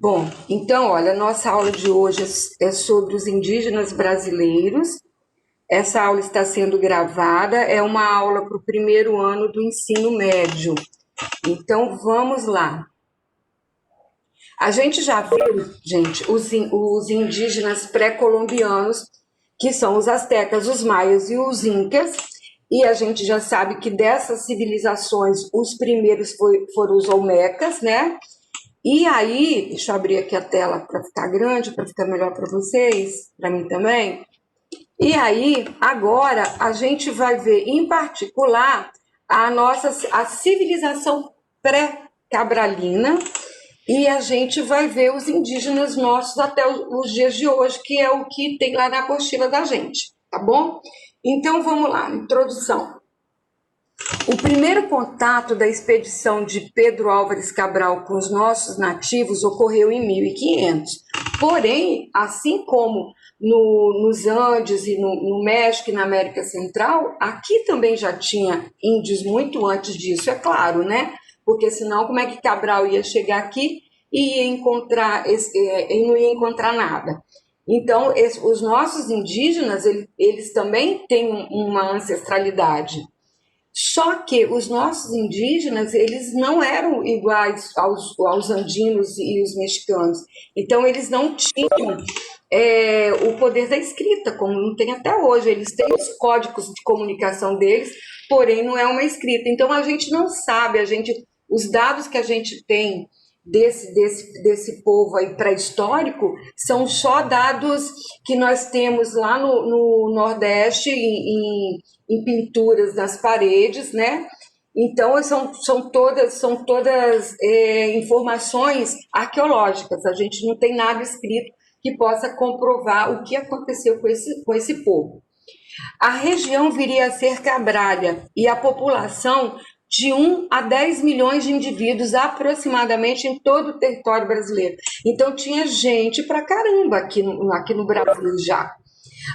Bom, então, olha, nossa aula de hoje é sobre os indígenas brasileiros. Essa aula está sendo gravada, é uma aula para o primeiro ano do ensino médio. Então, vamos lá. A gente já viu, gente, os indígenas pré-colombianos, que são os astecas, os maias e os incas, e a gente já sabe que dessas civilizações, os primeiros foram os olmecas, né? E aí, deixa eu abrir aqui a tela para ficar grande, para ficar melhor para vocês, para mim também. E aí, agora, a gente vai ver, em particular, a civilização pré-cabralina, e a gente vai ver os indígenas nossos até os dias de hoje, que é o que tem lá na apostila da gente, tá bom? Então, vamos lá, introdução. O primeiro contato da expedição de Pedro Álvares Cabral com os nossos nativos ocorreu em 1500. Porém, assim como nos Andes e no México e na América Central, aqui também já tinha índios muito antes disso, é claro, né? Porque senão como é que Cabral ia chegar aqui e não ia encontrar nada? Então, os nossos indígenas, eles também têm uma ancestralidade. Só que os nossos indígenas, eles não eram iguais aos andinos e os mexicanos. Então, eles não tinham o poder da escrita, como não tem até hoje. Eles têm os códigos de comunicação deles, porém não é uma escrita. Então, a gente não sabe, os dados que a gente tem desse povo aí pré-histórico são só dados que nós temos lá no Nordeste, em pinturas nas paredes, né? Então, são todas informações arqueológicas, a gente não tem nada escrito que possa comprovar o que aconteceu com esse povo. A região viria a ser Cabralha e a população de 1 a 10 milhões de indivíduos aproximadamente em todo o território brasileiro. Então tinha gente pra caramba aqui no Brasil já.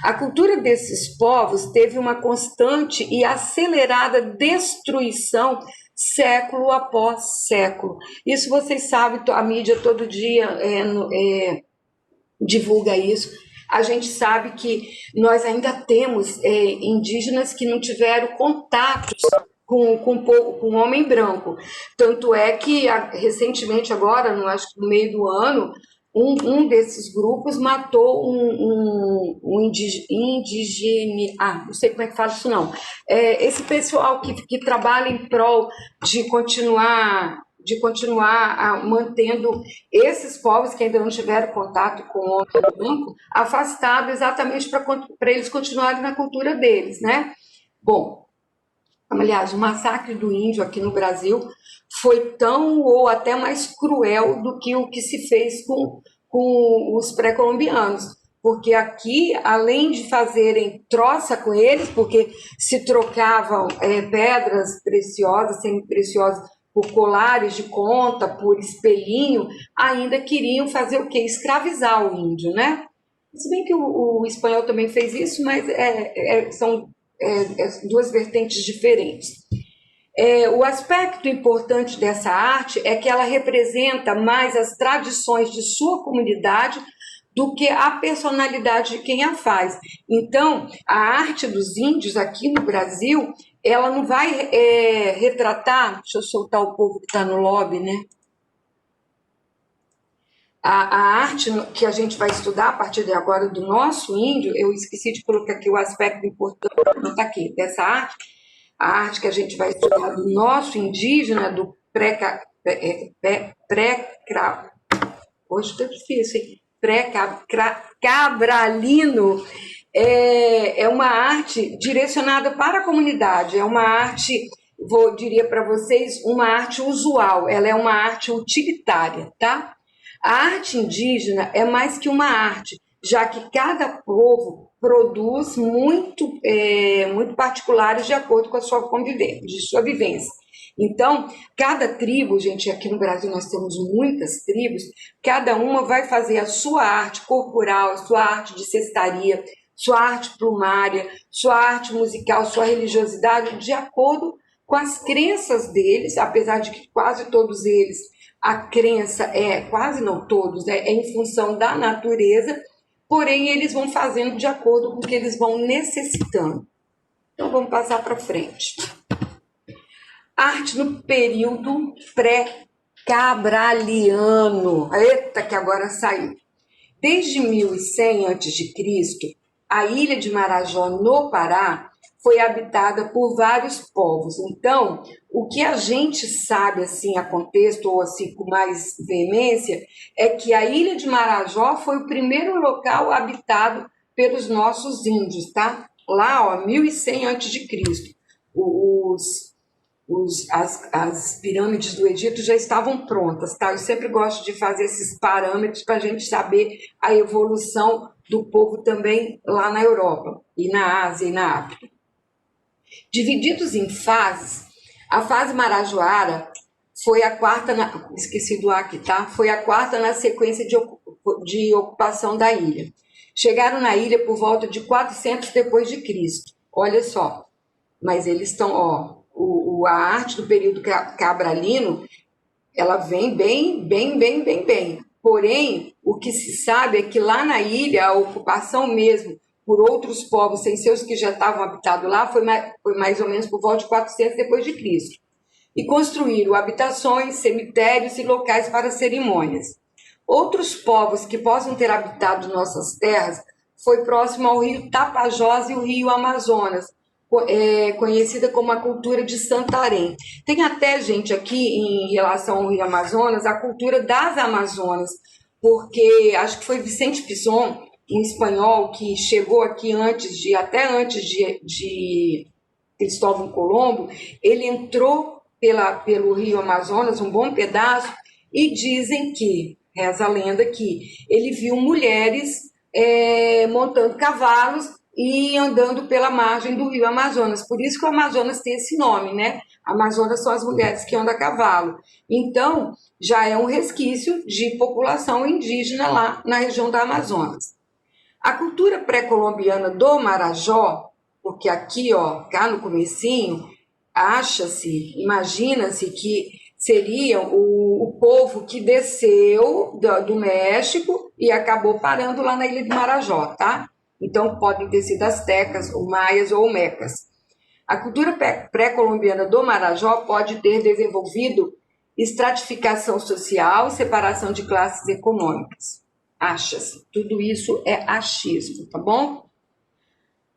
A cultura desses povos teve uma constante e acelerada destruição século após século. Isso vocês sabem, a mídia todo dia divulga isso. A gente sabe que nós ainda temos indígenas que não tiveram contatos com o homem branco. Tanto é que, recentemente agora, acho que no meio do ano, um desses grupos matou um indigene... não sei como é que fala isso não. Esse pessoal que trabalha em prol de continuar mantendo esses povos que ainda não tiveram contato com o homem branco afastados, exatamente para eles continuarem na cultura deles, né? Bom, aliás, o massacre do índio aqui no Brasil foi tão ou até mais cruel do que o que se fez com os pré-colombianos, porque aqui, além de fazerem troça com eles, porque se trocavam pedras preciosas, semi-preciosas, por colares de conta, por espelhinho, ainda queriam fazer o quê? Escravizar o índio, né? Se bem que o espanhol também fez isso, mas são duas vertentes diferentes. O aspecto importante dessa arte é que ela representa mais as tradições de sua comunidade do que a personalidade de quem a faz. Então, a arte dos índios aqui no Brasil, ela não vai retratar... Deixa eu soltar o povo que está no lobby, né? A arte que a gente vai estudar a partir de agora do nosso índio, eu esqueci de colocar aqui o aspecto importante, não está aqui, dessa arte, a arte que a gente vai estudar do nosso indígena, do hoje está difícil, hein? Pré-cabralino, é uma arte direcionada para a comunidade, é uma arte, diria para vocês, uma arte usual, ela é uma arte utilitária, tá? A arte indígena é mais que uma arte, já que cada povo produz muito particulares de acordo com a sua convivência, de sua vivência. Então, cada tribo, gente, aqui no Brasil nós temos muitas tribos, cada uma vai fazer a sua arte corporal, a sua arte de cestaria, sua arte plumária, sua arte musical, sua religiosidade, de acordo com as crenças deles, apesar de que quase todos eles a crença é, quase não todos, né, é em função da natureza, porém eles vão fazendo de acordo com o que eles vão necessitando. Então vamos passar para frente. Arte no período pré-cabraliano. Eita, que agora saiu. Desde 1100 a.C., a ilha de Marajó, no Pará, foi habitada por vários povos. Então, o que a gente sabe, assim, a contexto, ou assim, com mais veemência, é que a ilha de Marajó foi o primeiro local habitado pelos nossos índios, tá? Lá, ó, 1100 a.C. As pirâmides do Egito já estavam prontas, tá? Eu sempre gosto de fazer esses parâmetros para a gente saber a evolução do povo também lá na Europa, e na Ásia e na África. Divididos em fases, a fase marajoara foi a quarta, esqueci do aqui, tá? Foi a quarta na sequência de ocupação da ilha. Chegaram na ilha por volta de 400 depois de Cristo. Olha só, mas eles estão, ó, a arte do período cabralino, ela vem bem. Porém, o que se sabe é que lá na ilha, a ocupação mesmo por outros povos, sem ser os que já estavam habitados lá, foi mais ou menos por volta de 400 depois de Cristo. E construíram habitações, cemitérios e locais para cerimônias. Outros povos que possam ter habitado nossas terras foi próximo ao rio Tapajós e o rio Amazonas, conhecida como a cultura de Santarém. Tem até, gente, aqui em relação ao rio Amazonas, a cultura das Amazonas, porque acho que foi Vicente Pinzón, um espanhol, que chegou aqui até antes de Cristóvão Colombo. Ele entrou pelo rio Amazonas, um bom pedaço, e dizem que, reza a lenda, que ele viu mulheres montando cavalos e andando pela margem do rio Amazonas. Por isso que o Amazonas tem esse nome, né? Amazonas são as mulheres que andam a cavalo. Então, já é um resquício de população indígena lá na região do Amazonas. A cultura pré-colombiana do Marajó, porque aqui, ó, cá no comecinho, imagina-se que seria o povo que desceu do México e acabou parando lá na ilha de Marajó, tá? Então, podem ter sido astecas, ou maias ou olmecas. A cultura pré-colombiana do Marajó pode ter desenvolvido estratificação social, separação de classes econômicas. Acha-se. Tudo isso é achismo, tá bom?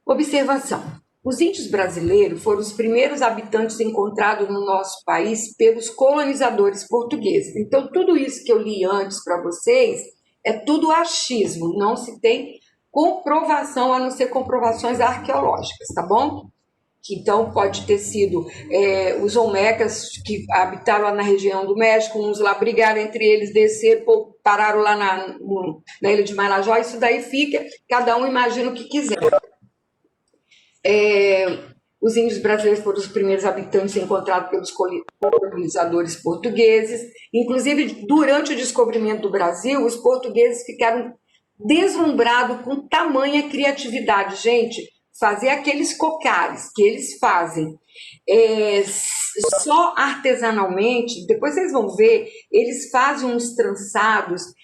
Observação. Os índios brasileiros foram os primeiros habitantes encontrados no nosso país pelos colonizadores portugueses. Então, tudo isso que eu li antes para vocês é tudo achismo, não se tem comprovação, a não ser comprovações arqueológicas, tá bom? Então, pode ter sido os olmecas que habitaram lá na região do México, uns lá brigaram entre eles, desceram, pararam lá na ilha de Marajó, isso daí fica, cada um imagina o que quiser. Os índios brasileiros foram os primeiros habitantes encontrados pelos colonizadores portugueses. Inclusive, durante o descobrimento do Brasil, os portugueses ficaram deslumbrados com tamanha criatividade. Gente, fazer aqueles cocares que eles fazem só artesanalmente, depois vocês vão ver, eles fazem uns trançados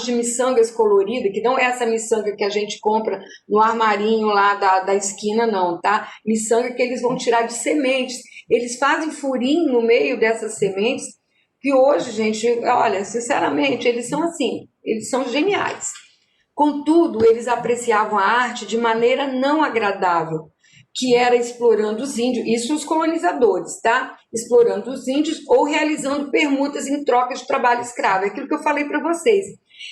de miçangas coloridas, que não é essa miçanga que a gente compra no armarinho lá da esquina, não, tá? Miçanga que eles vão tirar de sementes. Eles fazem furinho no meio dessas sementes, que hoje, gente, olha, sinceramente, eles são assim, eles são geniais. Contudo, eles apreciavam a arte de maneira não agradável, que era explorando os índios, isso os colonizadores, tá? Explorando os índios ou realizando permutas em troca de trabalho escravo. É aquilo que eu falei para vocês.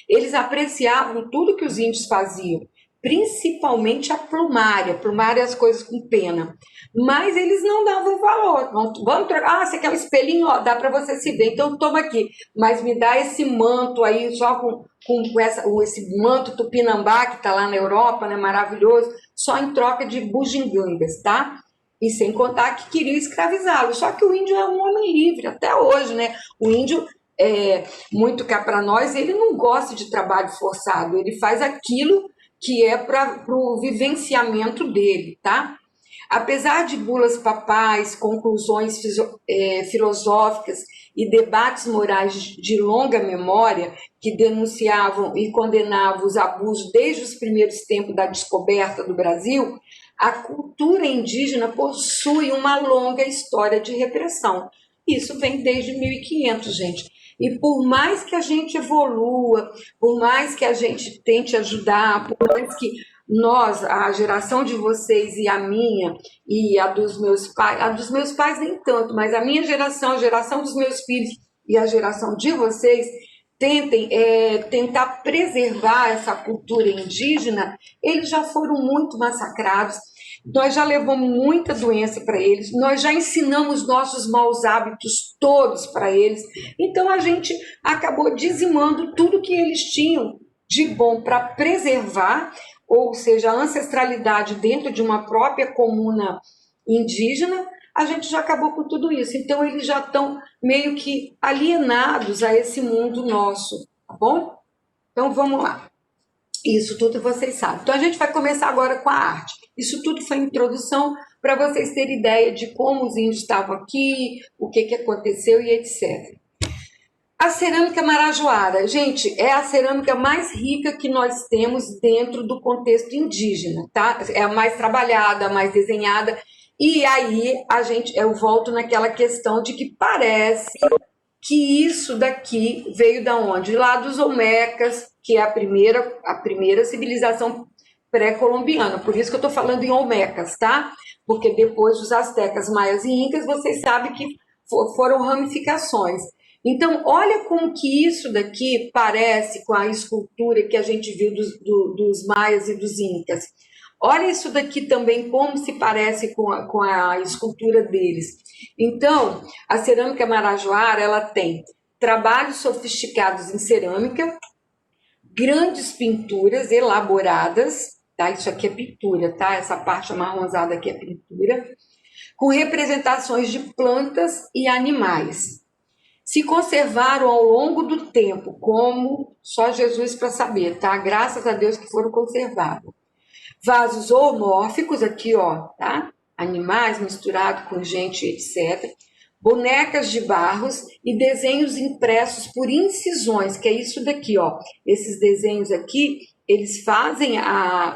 Eles apreciavam tudo que os índios faziam, principalmente a plumária as coisas com pena. Mas eles não davam valor. Vamos trocar, você quer um espelhinho? Ó, dá para você se ver, então toma aqui. Mas me dá esse manto aí, só com esse manto tupinambá que está lá na Europa, né, maravilhoso, só em troca de bugigangas, tá? E sem contar que queriam escravizá-lo. Só que o índio é um homem livre, até hoje, né? O índio, muito cá para nós, ele não gosta de trabalho forçado, ele faz aquilo que é para o vivenciamento dele, tá? Apesar de bulas papais, conclusões filosóficas e debates morais de longa memória que denunciavam e condenavam os abusos desde os primeiros tempos da descoberta do Brasil, a cultura indígena possui uma longa história de repressão. Isso vem desde 1500, gente. E por mais que a gente evolua, por mais que a gente tente ajudar, por mais que nós, a geração de vocês e a minha, e a dos meus pais nem tanto, mas a minha geração, a geração dos meus filhos e a geração de vocês, tentem tentar preservar essa cultura indígena, eles já foram muito massacrados, nós já levamos muita doença para eles, nós já ensinamos nossos maus hábitos todos para eles, então a gente acabou dizimando tudo que eles tinham de bom para preservar, ou seja, a ancestralidade dentro de uma própria comuna indígena, a gente já acabou com tudo isso. Então, eles já estão meio que alienados a esse mundo nosso, tá bom? Então, vamos lá. Isso tudo vocês sabem. Então, a gente vai começar agora com a arte. Isso tudo foi introdução para vocês terem ideia de como os índios estavam aqui, o que aconteceu e etc. A cerâmica marajoara, gente, é a cerâmica mais rica que nós temos dentro do contexto indígena, tá? É a mais trabalhada, a mais desenhada. E aí eu volto naquela questão de que parece que isso daqui veio da onde? Lá dos Olmecas, que é a primeira civilização pré-colombiana. Por isso que eu estou falando em Olmecas, tá? Porque depois dos astecas, maias e incas, vocês sabem que foram ramificações. Então, olha como que isso daqui parece com a escultura que a gente viu dos maias e dos incas. Olha isso daqui também, como se parece com a escultura deles. Então, a cerâmica marajoara, ela tem trabalhos sofisticados em cerâmica, grandes pinturas elaboradas, tá? Isso aqui é pintura, tá? Essa parte amarronzada aqui é pintura, com representações de plantas e animais. Se conservaram ao longo do tempo, como só Jesus para saber, tá? Graças a Deus que foram conservados. Vasos zoomórficos, aqui, ó, tá? Animais misturados com gente, etc. Bonecas de barros e desenhos impressos por incisões, que é isso daqui, ó. Esses desenhos aqui, eles fazem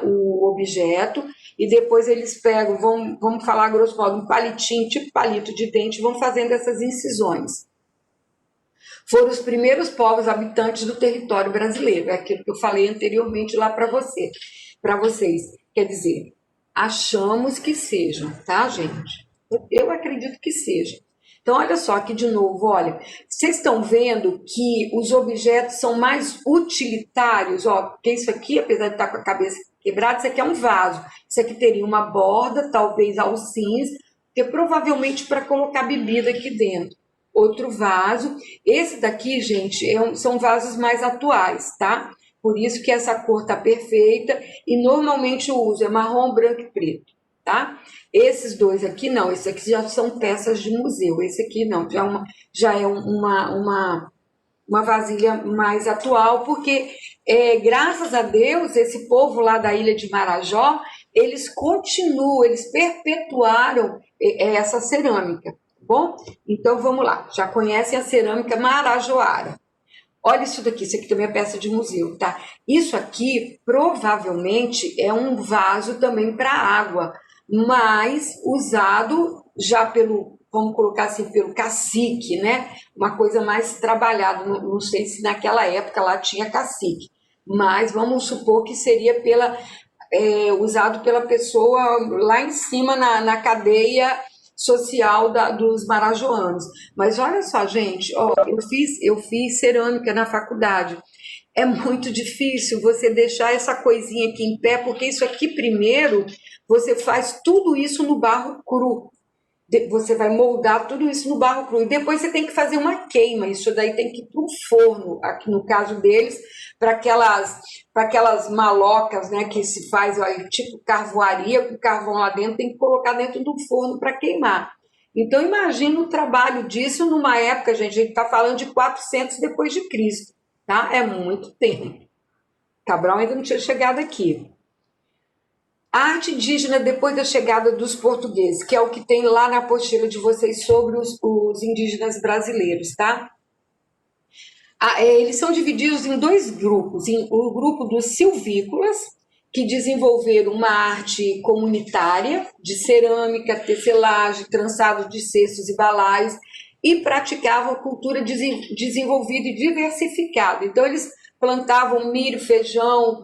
o objeto e depois eles pegam, vamos falar grosso modo, um palitinho, tipo palito de dente, vão fazendo essas incisões. Foram os primeiros povos habitantes do território brasileiro, é aquilo que eu falei anteriormente lá para vocês. Quer dizer, achamos que sejam, tá, gente? Eu acredito que seja. Então, olha só aqui de novo, olha, vocês estão vendo que os objetos são mais utilitários, ó, porque isso aqui, apesar de estar com a cabeça quebrada, isso aqui é um vaso. Isso aqui teria uma borda, talvez alcinhas, que provavelmente para colocar bebida aqui dentro. Outro vaso. Esse daqui, gente, são vasos mais atuais, tá? Por isso que essa cor tá perfeita e normalmente o uso é marrom, branco e preto, tá? Esses dois aqui não, esses aqui já são peças de museu, esse aqui não, já é uma vasilha mais atual, porque graças a Deus, esse povo lá da ilha de Marajó, eles continuam, eles perpetuaram essa cerâmica. Bom, então vamos lá. Já conhecem a cerâmica marajoara. Olha isso daqui, isso aqui também é peça de museu, tá? Isso aqui provavelmente é um vaso também para água, mas usado já vamos colocar assim, pelo cacique, né? Uma coisa mais trabalhada. Não sei se naquela época lá tinha cacique, mas vamos supor que seria usado pela pessoa lá em cima na cadeia social dos marajoanos. Mas olha só, gente, ó, eu fiz cerâmica na faculdade. É muito difícil você deixar essa coisinha aqui em pé, porque isso aqui primeiro você faz tudo isso no barro cru. Você vai moldar tudo isso no barro cru. E depois você tem que fazer uma queima. Isso daí tem que ir para um forno, aqui no caso deles, para aquelas malocas, né, que se faz, olha, tipo carvoaria, com carvão lá dentro, tem que colocar dentro do forno para queimar. Então, imagina o trabalho disso numa época, gente, a gente está falando de 400 depois de Cristo, tá? É muito tempo. Cabral ainda não tinha chegado aqui. A arte indígena depois da chegada dos portugueses, que é o que tem lá na apostila de vocês sobre os indígenas brasileiros, tá? Eles são divididos em dois grupos, o grupo dos silvícolas, que desenvolveram uma arte comunitária de cerâmica, tecelagem, trançado de cestos e balaios, e praticavam cultura desenvolvida e diversificada. Então, eles plantavam milho, feijão,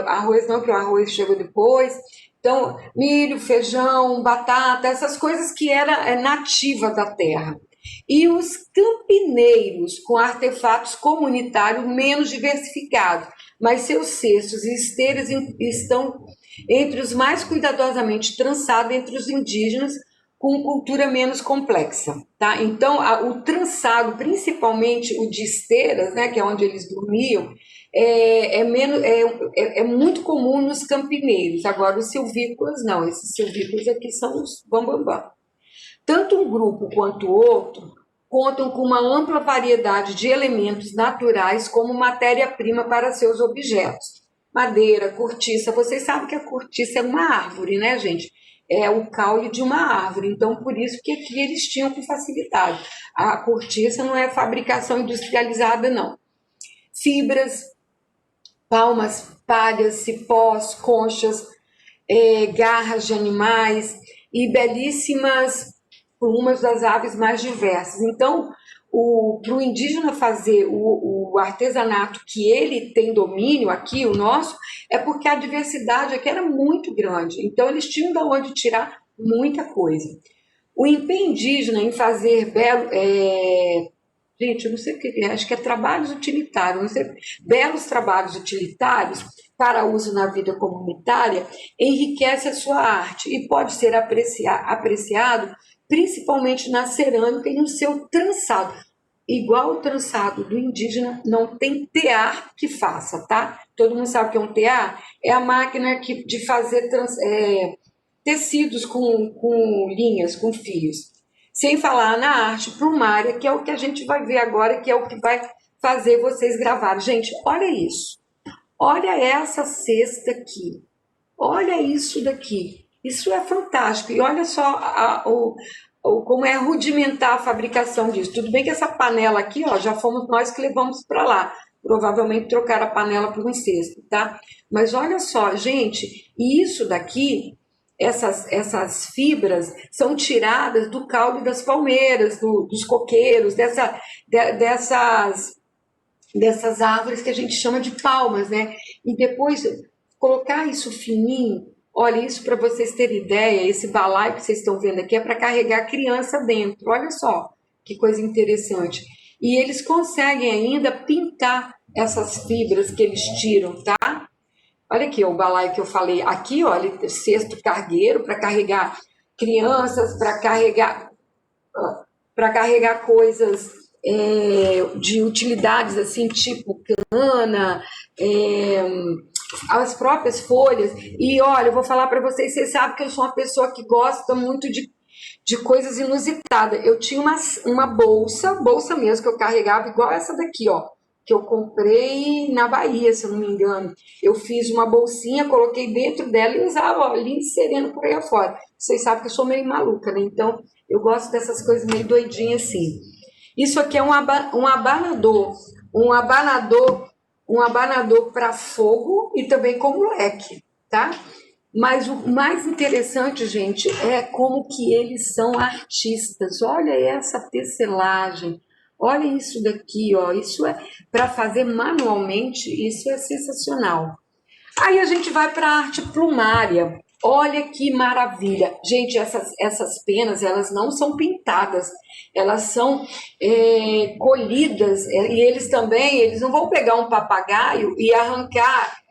arroz não, que o arroz chegou depois. Então, milho, feijão, batata, essas coisas que era nativa da terra. E os campineiros, com artefatos comunitários menos diversificados, mas seus cestos e esteiras estão entre os mais cuidadosamente trançados entre os indígenas, com cultura menos complexa, tá? Então, o trançado, principalmente o de esteiras, né, que é onde eles dormiam, é muito comum nos campineiros. Agora, os silvícolas não, esses silvícolas aqui são os bambambam. Tanto um grupo quanto o outro contam com uma ampla variedade de elementos naturais como matéria-prima para seus objetos. Madeira, cortiça. Vocês sabem que a cortiça é uma árvore, né, gente? É o caule de uma árvore. Então, por isso que aqui eles tinham com facilidade. A cortiça não é fabricação industrializada, não. Fibras, palmas, palhas, cipós, conchas, garras de animais e belíssimas plumas das aves mais diversas. Então, para o indígena fazer o artesanato que ele tem domínio aqui, o nosso, é porque a diversidade aqui era muito grande. Então, eles tinham de onde tirar muita coisa. O empenho indígena em fazer gente, eu não sei o que é, acho que é trabalhos utilitários, não sei, belos trabalhos utilitários para uso na vida comunitária, enriquece a sua arte e pode ser apreciado principalmente na cerâmica e no seu trançado. Igual o trançado do indígena, não tem tear que faça, tá? Todo mundo sabe o que é um tear? É a máquina de fazer tecidos com linhas, com fios. Sem falar na arte plumária, que é o que a gente vai ver agora, que é o que vai fazer vocês gravarem. Gente, olha isso. Olha essa cesta aqui. Olha isso daqui. Isso é fantástico. E olha só como é rudimentar a fabricação disso. Tudo bem que essa panela aqui, ó, já fomos nós que levamos para lá. Provavelmente trocar a panela por um cesto, tá? Mas olha só, gente, e isso daqui, essas fibras são tiradas do caule das palmeiras, dos coqueiros, dessas árvores que a gente chama de palmas, né? E depois colocar isso fininho. Olha, isso para vocês terem ideia, esse balaio que vocês estão vendo aqui é para carregar a criança dentro. Olha só que coisa interessante. E eles conseguem ainda pintar essas fibras que eles tiram, tá? Olha aqui o balaio que eu falei. Aqui, olha, cesto cargueiro para carregar crianças, para carregar coisas de utilidades assim, tipo cana, as próprias folhas. E olha, eu vou falar para vocês sabem que eu sou uma pessoa que gosta muito de coisas inusitadas. Eu tinha uma bolsa mesmo, que eu carregava igual essa daqui, ó, que eu comprei na Bahia, se eu não me engano. Eu fiz uma bolsinha, coloquei dentro dela e usava, ó, lindo e sereno por aí afora. Vocês sabem que eu sou meio maluca, né? Então, eu gosto dessas coisas meio doidinhas assim. Isso aqui é um abanador. Um abanador para fogo e também como leque, tá? Mas o mais interessante, gente, é como que eles são artistas. Olha essa tecelagem. Olha isso daqui, ó. Isso é para fazer manualmente, isso é sensacional. Aí a gente vai para a arte plumária. Olha que maravilha. Gente, essas penas, elas não são pintadas, elas são colhidas. E eles também, eles não vão pegar um papagaio e arrancar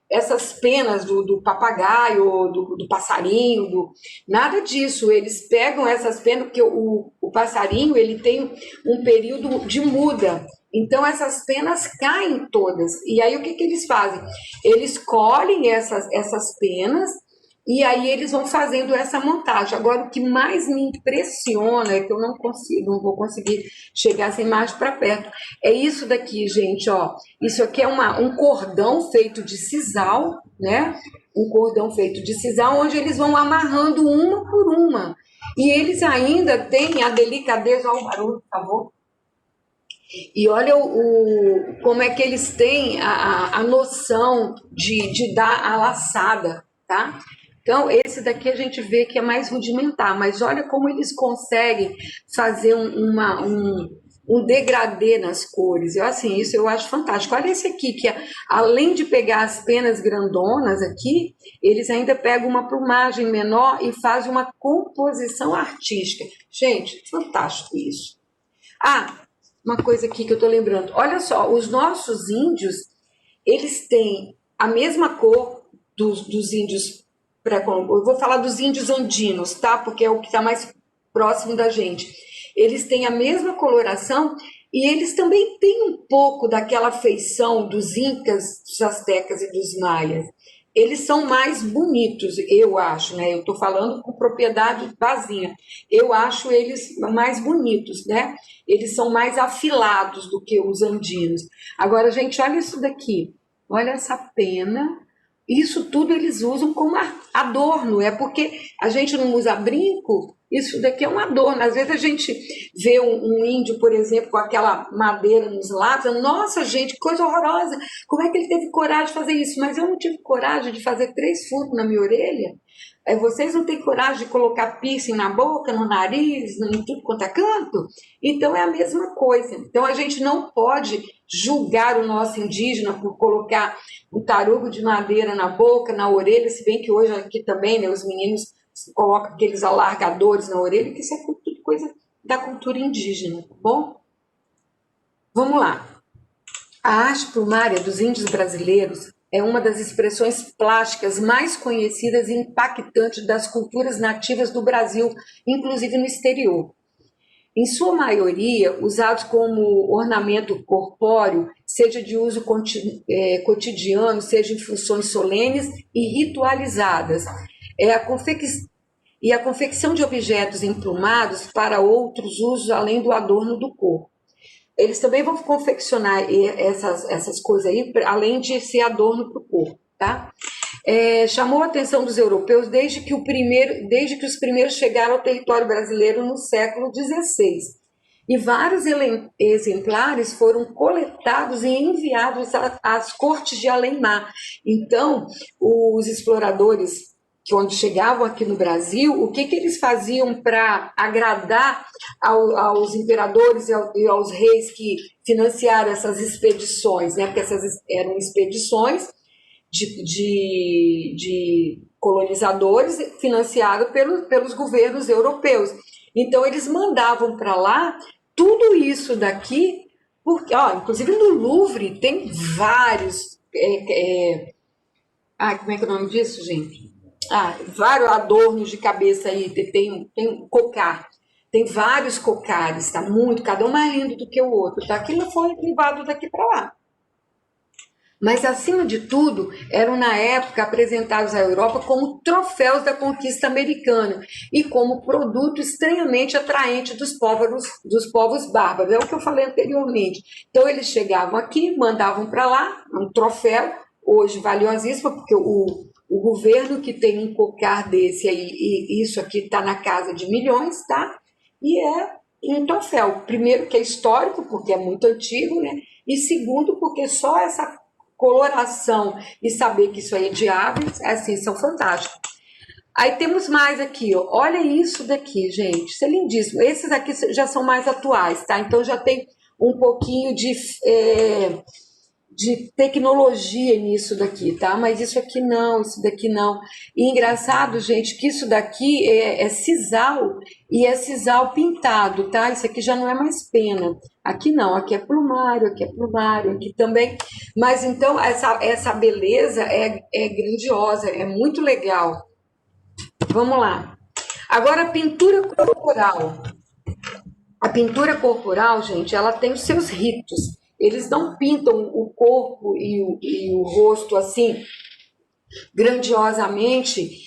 essas penas do papagaio, do passarinho, nada disso. Eles pegam essas penas, porque o passarinho ele tem um período de muda. Então, essas penas caem todas. E aí, o que eles fazem? Eles colhem essas penas e aí eles vão fazendo essa montagem. Agora, o que mais me impressiona é que eu não vou conseguir chegar essa imagem para perto. É isso daqui, gente, ó. Isso aqui é um cordão feito de sisal, né? um cordão feito de sisal, onde eles vão amarrando uma por uma. E eles ainda têm a delicadeza, olha o barulho, por favor. E olha como é que eles têm a noção de dar a laçada, tá? Então, esse daqui a gente vê que é mais rudimentar, mas olha como eles conseguem fazer um degradê nas cores. Assim, isso eu acho fantástico. Olha esse aqui, que além de pegar as penas grandonas aqui, eles ainda pegam uma plumagem menor e fazem uma composição artística. Gente, fantástico isso. Ah, uma coisa aqui que eu tô lembrando. Olha só, os nossos índios, eles têm a mesma cor dos índios pré-colombianos. Eu vou falar dos índios andinos, tá? Porque é o que está mais próximo da gente. Eles têm a mesma coloração e eles também têm um pouco daquela feição dos incas, dos astecas e dos maias. Eles são mais bonitos, eu acho, né? Eu estou falando com propriedade vazinha. Eu acho eles mais bonitos, né? Eles são mais afilados do que os andinos. Agora, gente, olha isso daqui. Olha essa pena. Isso tudo eles usam como adorno. É porque a gente não usa brinco. Isso daqui é um adorno. Às vezes a gente vê um índio, por exemplo, com aquela madeira nos lábios. Nossa, gente, que coisa horrorosa. Como é que ele teve coragem de fazer isso? Mas eu não tive coragem de fazer 3 furos na minha orelha. Vocês não têm coragem de colocar piercing na boca, no nariz, em tudo quanto é canto? Então é a mesma coisa. Então a gente não pode julgar o nosso indígena por colocar um tarugo de madeira na boca, na orelha, se bem que hoje aqui também, né, os meninos colocam aqueles alargadores na orelha, que isso é tudo coisa da cultura indígena, tá bom? Vamos lá. A arte plumária dos índios brasileiros é uma das expressões plásticas mais conhecidas e impactantes das culturas nativas do Brasil, inclusive no exterior. Em sua maioria, usados como ornamento corpóreo, seja de uso cotidiano, seja em funções solenes e ritualizadas. E a confecção de objetos emplumados para outros usos além do adorno do corpo. Eles também vão confeccionar essas coisas aí, além de ser adorno para o corpo, tá? Chamou a atenção dos europeus desde que os primeiros chegaram ao território brasileiro no século XVI. E vários exemplares foram coletados e enviados às cortes de Além-Mar. Então, os exploradores, quando chegavam aqui no Brasil, o que eles faziam para agradar aos imperadores e aos reis que financiaram essas expedições, né? Porque essas eram expedições de colonizadores financiados pelos governos europeus. Então, eles mandavam para lá tudo isso daqui, porque, inclusive no Louvre tem vários... como é que é o nome disso, gente? Vários adornos de cabeça aí, tem um cocar, tem vários cocares, tá? Muito, cada um mais lindo do que o outro, tá? Aquilo foi levado daqui para lá. Mas, acima de tudo, eram na época apresentados à Europa como troféus da conquista americana e como produto estranhamente atraente dos povos bárbaros. É o que eu falei anteriormente. Então, eles chegavam aqui, mandavam para lá um troféu, hoje valiosíssimo, porque o governo que tem um cocar desse aí, e isso aqui está na casa de milhões, tá? E é um troféu. Primeiro, que é histórico, porque é muito antigo, né? E segundo, porque só essa coloração e saber que isso aí é de aves, assim, são fantásticos. Aí temos mais aqui, ó. Olha isso daqui, gente, isso é lindíssimo. Esses aqui já são mais atuais, tá? Então já tem um pouquinho de tecnologia nisso daqui, tá? Mas isso aqui não, isso daqui não. E engraçado, gente, que isso daqui é sisal, e é sisal pintado, tá? Isso aqui já não é mais pena. Aqui não, aqui é plumário, aqui também. Mas então essa beleza é grandiosa, é muito legal. Vamos lá. Agora, a pintura corporal. A pintura corporal, gente, ela tem os seus ritos. Eles não pintam o corpo e o rosto assim grandiosamente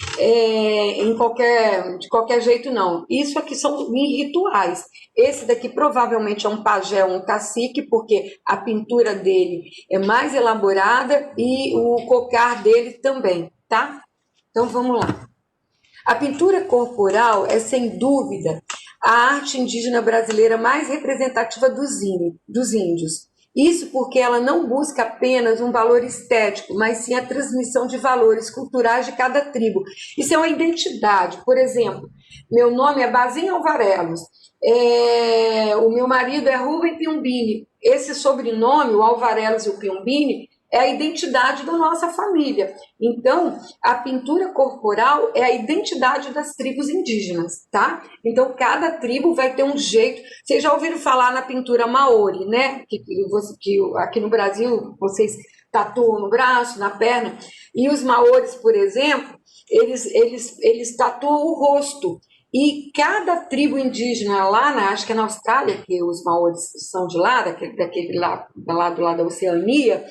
de qualquer jeito, não. Isso aqui são rituais. Esse daqui provavelmente é um pajé, um cacique, porque a pintura dele é mais elaborada e o cocar dele também, tá? Então vamos lá. A pintura corporal é, sem dúvida, a arte indígena brasileira mais representativa dos índios. Isso porque ela não busca apenas um valor estético, mas sim a transmissão de valores culturais de cada tribo. Isso é uma identidade. Por exemplo, meu nome é Bazinha Alvarelos, o meu marido é Rubem Piombini. Esse sobrenome, o Alvarelos e o Piombini, é a identidade da nossa família. Então, a pintura corporal é a identidade das tribos indígenas, tá? Então, cada tribo vai ter um jeito. Vocês já ouviram falar na pintura maori, né? Que aqui no Brasil vocês tatuam no braço, na perna. E os maoris, por exemplo, eles tatuam o rosto. E cada tribo indígena lá, acho que é na Austrália, que os maoris são de lá, daquele lá do lado da Oceania,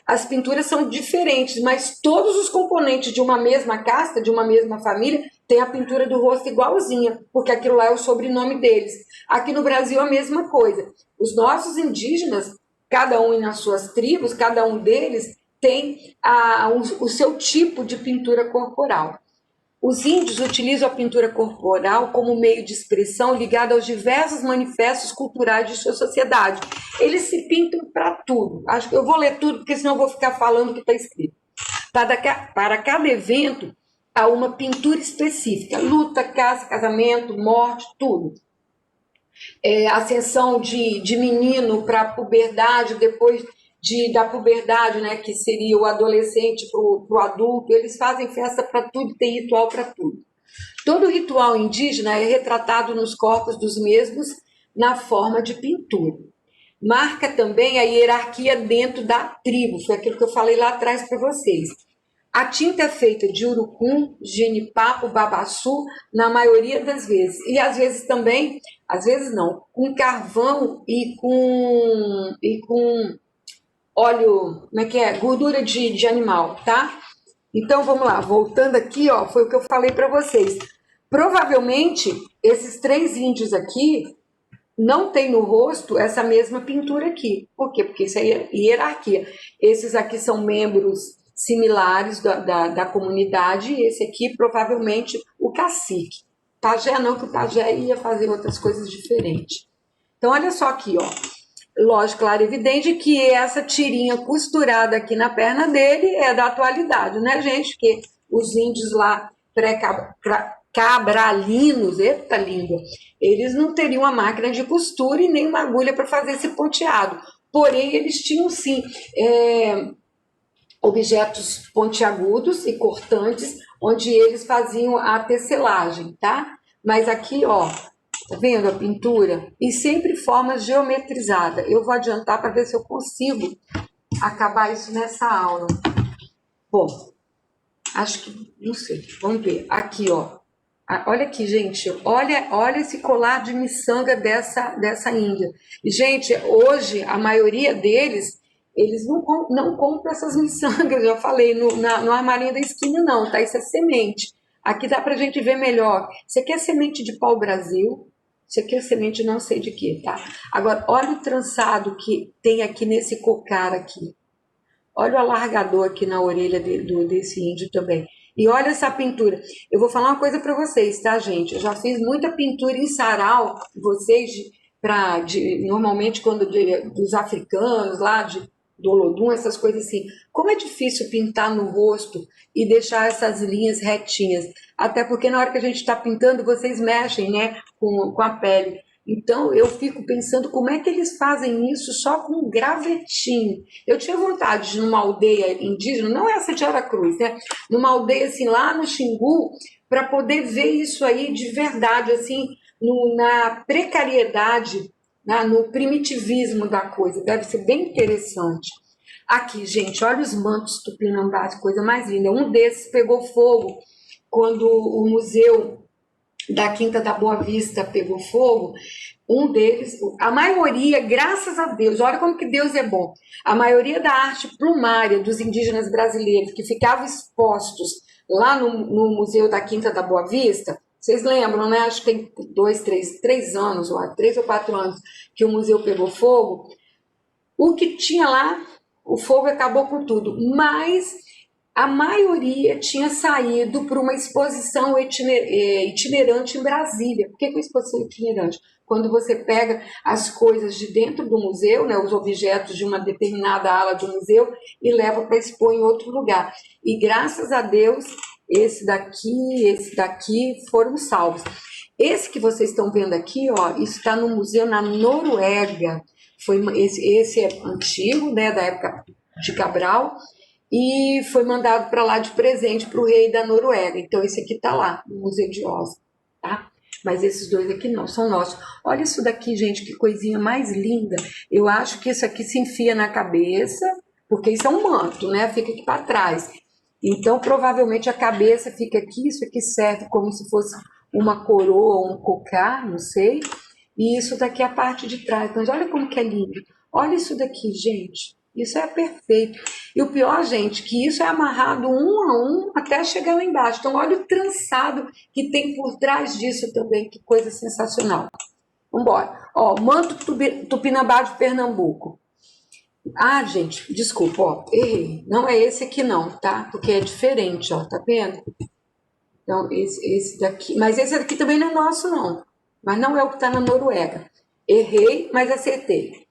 as pinturas são diferentes, mas todos os componentes de uma mesma casta, de uma mesma família, tem a pintura do rosto igualzinha, porque aquilo lá é o sobrenome deles. Aqui no Brasil a mesma coisa. Os nossos indígenas, cada um nas suas tribos, cada um deles tem o seu tipo de pintura corporal. Os índios utilizam a pintura corporal como meio de expressão ligado aos diversos manifestos culturais de sua sociedade. Eles se pintam para tudo. Acho que eu vou ler tudo, porque senão eu vou ficar falando o que está escrito. Para cada evento, há uma pintura específica. Luta, casa, casamento, morte, tudo. Ascensão de menino para a puberdade, depois da puberdade, né, que seria o adolescente para o adulto, eles fazem festa para tudo, tem ritual para tudo. Todo ritual indígena é retratado nos corpos dos mesmos na forma de pintura. Marca também a hierarquia dentro da tribo, foi aquilo que eu falei lá atrás para vocês. A tinta é feita de urucum, genipapo, babaçu, na maioria das vezes. E às vezes também, às vezes não, com carvão e com óleo, como é que é? Gordura de animal, tá? Então vamos lá, voltando aqui, ó, foi o que eu falei para vocês. Provavelmente esses 3 índios aqui não tem no rosto essa mesma pintura aqui. Por quê? Porque isso é hierarquia. Esses aqui são membros similares da comunidade, e esse aqui provavelmente o cacique. Pajé não, que o pajé ia fazer outras coisas diferentes. Então olha só aqui, ó. Lógico, claro, evidente que essa tirinha costurada aqui na perna dele é da atualidade, né, gente? Porque os índios lá pré-cabralinos, eita língua, eles não teriam uma máquina de costura e nem uma agulha para fazer esse ponteado. Porém, eles tinham, sim, objetos pontiagudos e cortantes, onde eles faziam a tecelagem, tá? Mas aqui, ó, tá vendo a pintura? E sempre forma geometrizada. Eu vou adiantar para ver se eu consigo acabar isso nessa aula. Bom, acho que, não sei, vamos ver. Aqui, ó. Olha aqui, gente, olha esse colar de miçanga dessa Índia. E, gente, hoje, a maioria deles, eles não compram essas miçangas, já falei, no armarinho da esquina não, tá? Isso é semente. Aqui dá pra gente ver melhor. Isso aqui é semente de pau-brasil, isso aqui é semente não sei de quê, tá? Agora, olha o trançado que tem aqui nesse cocar aqui. Olha o alargador aqui na orelha desse índio também. E olha essa pintura. Eu vou falar uma coisa para vocês, tá, gente? Eu já fiz muita pintura em sarau, vocês, normalmente dos africanos lá, do Olodum, essas coisas assim. Como é difícil pintar no rosto e deixar essas linhas retinhas. Até porque na hora que a gente está pintando, vocês mexem, né, com a pele. Então, eu fico pensando como é que eles fazem isso só com um gravetinho. Eu tinha vontade de ir numa aldeia indígena, não essa de Aracruz, né? Numa aldeia assim, lá no Xingu, para poder ver isso aí de verdade, assim, na precariedade, no primitivismo da coisa. Deve ser bem interessante. Aqui, gente, olha os mantos tupinambás, coisa mais linda. Um desses pegou fogo quando o museu da Quinta da Boa Vista pegou fogo. Um deles, a maioria, graças a Deus, olha como que Deus é bom, a maioria da arte plumária dos indígenas brasileiros que ficavam expostos lá no Museu da Quinta da Boa Vista, vocês lembram, né? Acho que tem 3 anos, ou 3 ou 4 anos que o museu pegou fogo. O que tinha lá, o fogo acabou com tudo, mas A maioria tinha saído para uma exposição itinerante em Brasília. Por que uma exposição itinerante? Quando você pega as coisas de dentro do museu, né, os objetos de uma determinada ala do museu, e leva para expor em outro lugar. E graças a Deus, esse daqui foram salvos. Esse que vocês estão vendo aqui, ó, isso está no museu na Noruega. Esse é antigo, né, da época de Cabral, e foi mandado para lá de presente para o rei da Noruega. Então esse aqui está lá, no Museu de Oslo, tá? Mas esses dois aqui não, são nossos. Olha isso daqui, gente, que coisinha mais linda. Eu acho que isso aqui se enfia na cabeça, porque isso é um manto, né? Fica aqui para trás. Então, provavelmente a cabeça fica aqui, isso aqui serve como se fosse uma coroa ou um cocá, não sei. E isso daqui é a parte de trás. Mas olha como que é lindo. Olha isso daqui, gente. Isso é perfeito. E o pior, gente, que isso é amarrado um a um até chegar lá embaixo. Então, olha o trançado que tem por trás disso também. Que coisa sensacional. Vamos embora. Ó, manto Tupinambá de Pernambuco. Ah, gente, desculpa, ó, errei. Não é esse aqui não, tá? Porque é diferente, ó, tá vendo? Então, esse daqui... Mas esse daqui também não é nosso, não. Mas não é o que tá na Noruega. Errei, mas acertei.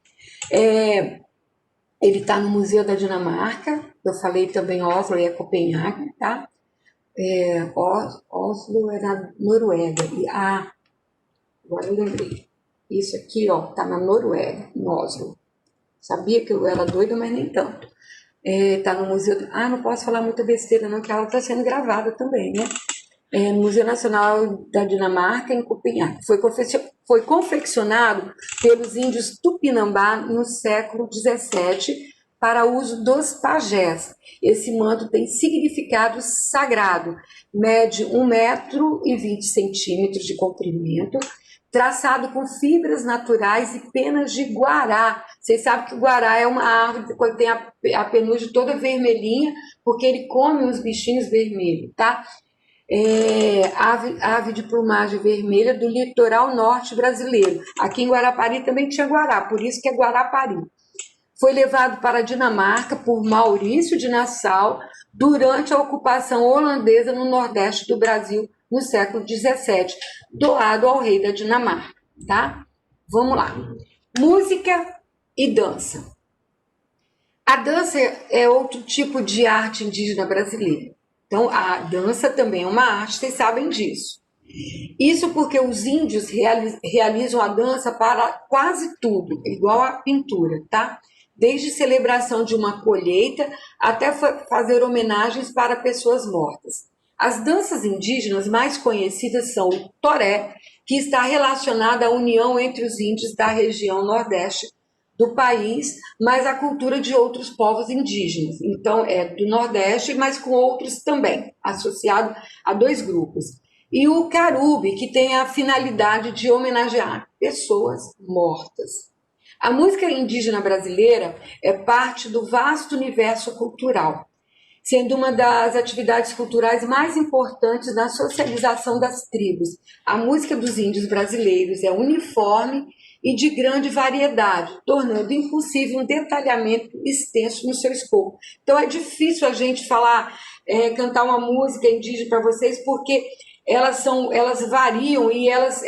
Ele está no Museu da Dinamarca, eu falei também Oslo e é Copenhague, tá? Oslo é na Noruega. Agora eu lembrei. Isso aqui, ó, tá na Noruega, em Oslo. Sabia que eu era doida, mas nem tanto. Tá no Museu... não posso falar muita besteira não, que ela está sendo gravada também, né? No Museu Nacional da Dinamarca, em Copenhague. Foi confeccionado pelos índios Tupinambá no século XVII para uso dos pajés. Esse manto tem significado sagrado, mede 1,20 m de comprimento, traçado com fibras naturais e penas de guará. Vocês sabem que o guará é uma árvore que tem a penugem toda vermelhinha, porque ele come uns bichinhos vermelhos, tá? Ave de plumagem vermelha do litoral norte brasileiro. Aqui em Guarapari também tinha guará, por isso que é Guarapari. Foi levado para a Dinamarca por Maurício de Nassau durante a ocupação holandesa no nordeste do Brasil no século XVII, doado ao rei da Dinamarca, tá? Vamos lá. Música e dança. A dança é outro tipo de arte indígena brasileira. Então, a dança também é uma arte, vocês sabem disso. Isso porque os índios realizam a dança para quase tudo, igual a pintura, tá? Desde celebração de uma colheita até fazer homenagens para pessoas mortas. As danças indígenas mais conhecidas são o toré, que está relacionada à união entre os índios da região nordeste do país, mas a cultura de outros povos indígenas. Então, é do Nordeste, mas com outros também, associado a dois grupos. E o carube, que tem a finalidade de homenagear pessoas mortas. A música indígena brasileira é parte do vasto universo cultural, sendo uma das atividades culturais mais importantes na socialização das tribos. A música dos índios brasileiros é uniforme e de grande variedade, tornando impossível um detalhamento extenso no seu escopo. Então é difícil a gente cantar uma música indígena para vocês, porque elas variam e elas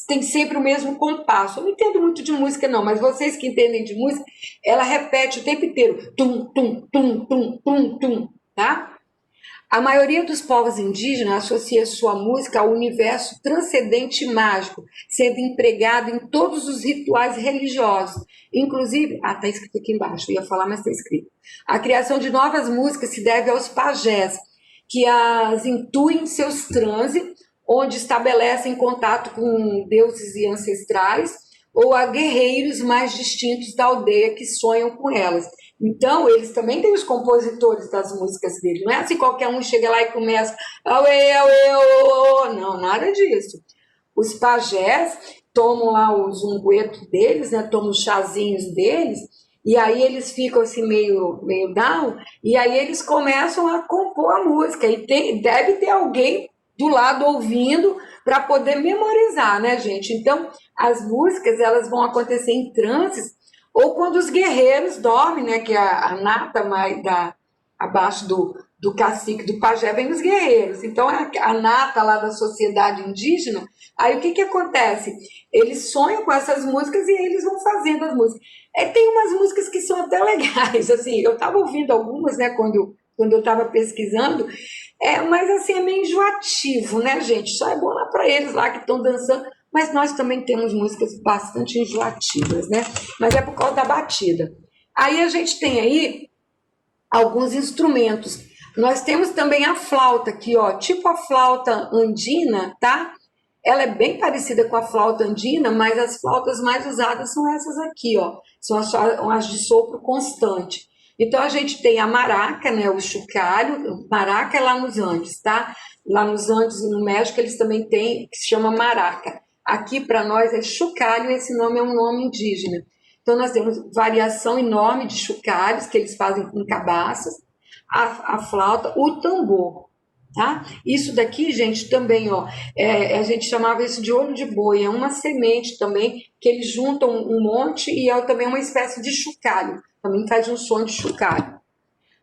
têm sempre o mesmo compasso. Eu não entendo muito de música não, mas vocês que entendem de música, ela repete o tempo inteiro, tum, tum, tum, tum, tum, tum, tá? A maioria dos povos indígenas associa sua música ao universo transcendente e mágico, sendo empregado em todos os rituais religiosos. Inclusive, está escrito aqui embaixo, eu ia falar, mas está escrito. A criação de novas músicas se deve aos pajés, que as intuem em seus transes, onde estabelecem contato com deuses e ancestrais, ou a guerreiros mais distintos da aldeia que sonham com elas. Então, eles também têm os compositores das músicas deles. Não é assim qualquer um chega lá e começa... Auê, auê, auê. Não, nada disso. Os pajés tomam lá os unguentos deles, né? Tomam os chazinhos deles, e aí eles ficam assim meio down, e aí eles começam a compor a música. E deve ter alguém do lado ouvindo para poder memorizar, né, gente? Então, as músicas elas vão acontecer em transes, ou quando os guerreiros dormem, né, que é a nata mais abaixo do cacique, do pajé, vem os guerreiros. Então, a nata lá da sociedade indígena, aí o que, que acontece? Eles sonham com essas músicas e eles vão fazendo as músicas. Tem umas músicas que são até legais, assim, eu estava ouvindo algumas, né, quando eu estava pesquisando, mas assim, é meio enjoativo, né, gente? Só é bom lá para eles lá que estão dançando, mas nós também temos músicas bastante enjoativas, né? Mas é por causa da batida. Aí a gente tem aí alguns instrumentos. Nós temos também a flauta aqui, ó, tipo a flauta andina, tá? Ela é bem parecida com a flauta andina, mas as flautas mais usadas são essas aqui, ó. São as de sopro constante. Então a gente tem a maraca, né, o chocalho, maraca é lá nos Andes, tá? Lá nos Andes e no México eles também têm, que se chama maraca. Aqui para nós é chocalho, esse nome é um nome indígena. Então nós temos variação enorme de chocalhos que eles fazem com cabaças, a flauta, o tambor. Tá? Isso daqui, gente, também, ó, a gente chamava isso de olho de boi, é uma semente também, que eles juntam um monte e é também uma espécie de chocalho, também faz um som de chocalho.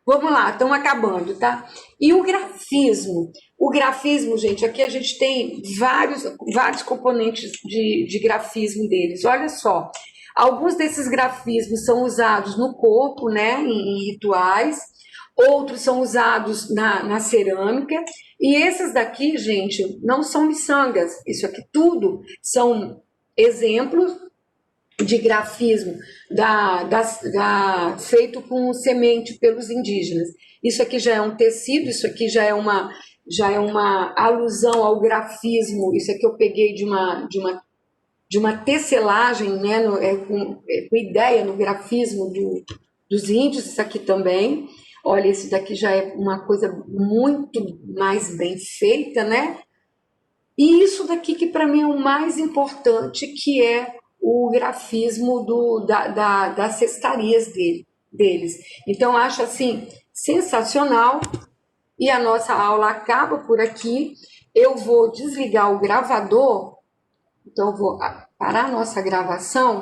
Vamos lá, estamos acabando, tá? E o grafismo? O grafismo, gente, aqui a gente tem vários componentes de grafismo deles. Olha só, alguns desses grafismos são usados no corpo, né, em rituais, outros são usados na cerâmica, e esses daqui, gente, não são miçangas, isso aqui tudo são exemplos de grafismo feito com semente pelos indígenas. Isso aqui já é um tecido, isso aqui já é uma alusão ao grafismo, isso aqui eu peguei de uma tecelagem, né, com ideia no grafismo dos índios, isso aqui também. Olha, esse daqui já é uma coisa muito mais bem feita, né? E isso daqui que para mim é o mais importante, que é o grafismo das cestarias deles. Então, acho assim, sensacional. E a nossa aula acaba por aqui. Eu vou desligar o gravador, então eu vou parar a nossa gravação